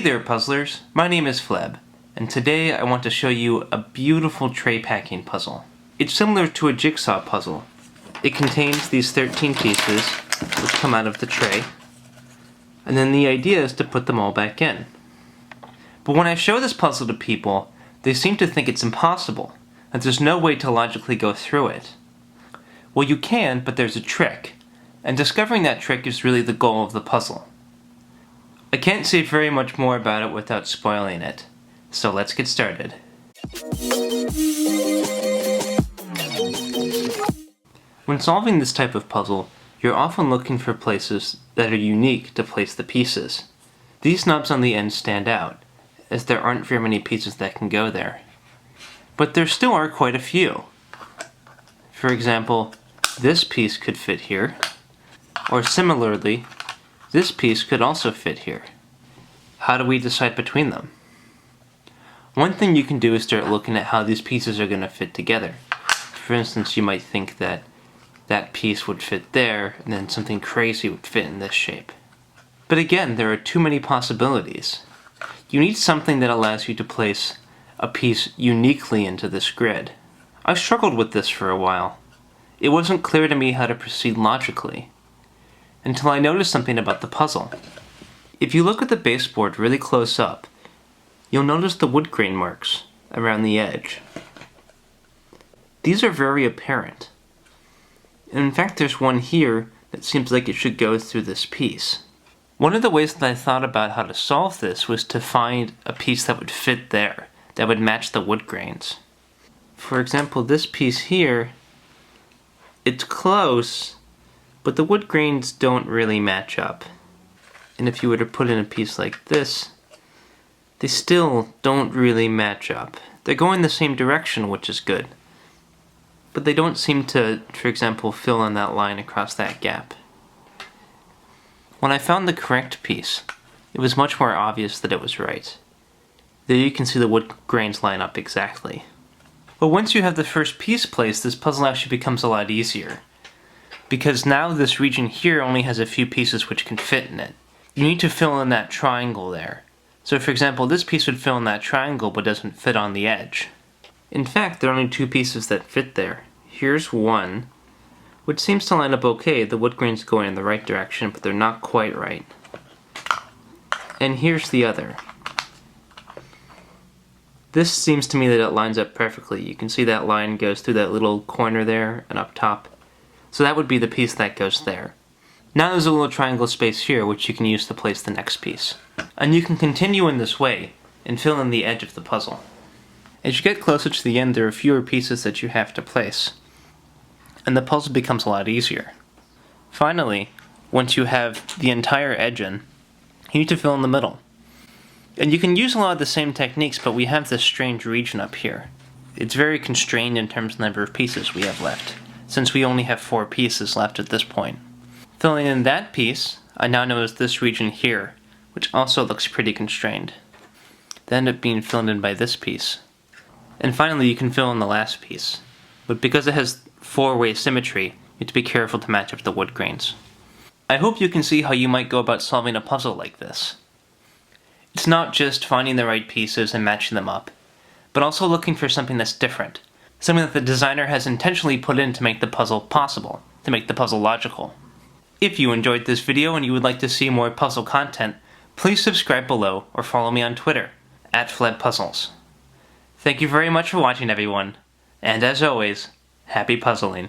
there puzzlers, my name is FLEB, and today I want to show you a beautiful tray packing puzzle. It's similar to a jigsaw puzzle. It contains these 13 pieces, which come out of the tray, and then the idea is to put them all back in. But when I show this puzzle to people, they seem to think it's impossible, that there's no way to logically go through it. Well, you can, but there's a trick, and discovering that trick is really the goal of the puzzle. I can't say very much more about it without spoiling it, so let's get started. When solving this type of puzzle, you're often looking for places that are unique to place the pieces. These knobs on the end stand out, as there aren't very many pieces that can go there. But there still are quite a few. For example, this piece could fit here, or similarly, this piece could also fit here. How do we decide between them? One thing you can do is start looking at how these pieces are going to fit together. For instance, you might think that that piece would fit there, and then something crazy would fit in this shape. But again, there are too many possibilities. You need something that allows you to place a piece uniquely into this grid. I struggled with this for a while. It wasn't clear to me how to proceed logically, until I noticed something about the puzzle. If you look at the baseboard really close up, you'll notice the wood grain marks around the edge. These are very apparent. And in fact, there's one here that seems like it should go through this piece. One of the ways that I thought about how to solve this was to find a piece that would fit there, that would match the wood grains. For example, this piece here, it's close, but the wood grains don't really match up. And if you were to put in a piece like this, they still don't really match up. They're going the same direction, which is good. But they don't seem to, for example, fill in that line across that gap. When I found the correct piece, it was much more obvious that it was right. There you can see the wood grains line up exactly. But once you have the first piece placed, this puzzle actually becomes a lot easier. Because now this region here only has a few pieces which can fit in it. You need to fill in that triangle there. So for example, this piece would fill in that triangle but doesn't fit on the edge. In fact, there are only two pieces that fit there. Here's one, which seems to line up okay. The wood grains going in the right direction, but they're not quite right. And here's the other. This seems to me that it lines up perfectly. You can see that line goes through that little corner there and up top. So that would be the piece that goes there. Now there's a little triangle space here which you can use to place the next piece. And you can continue in this way and fill in the edge of the puzzle. As you get closer to the end, there are fewer pieces that you have to place, and the puzzle becomes a lot easier. Finally, once you have the entire edge in, you need to fill in the middle. And you can use a lot of the same techniques, but we have this strange region up here. It's very constrained in terms of the number of pieces we have left, since we only have 4 pieces left at this point. Filling in that piece, I now notice this region here, which also looks pretty constrained. They end up being filled in by this piece. And finally, you can fill in the last piece. But because it has 4-way symmetry, you have to be careful to match up the wood grains. I hope you can see how you might go about solving a puzzle like this. It's not just finding the right pieces and matching them up, but also looking for something that's different. Something that the designer has intentionally put in to make the puzzle possible, to make the puzzle logical. If you enjoyed this video and you would like to see more puzzle content, please subscribe below or follow me on Twitter, @FLEBpuzzles. Thank you very much for watching, everyone, and as always, happy puzzling.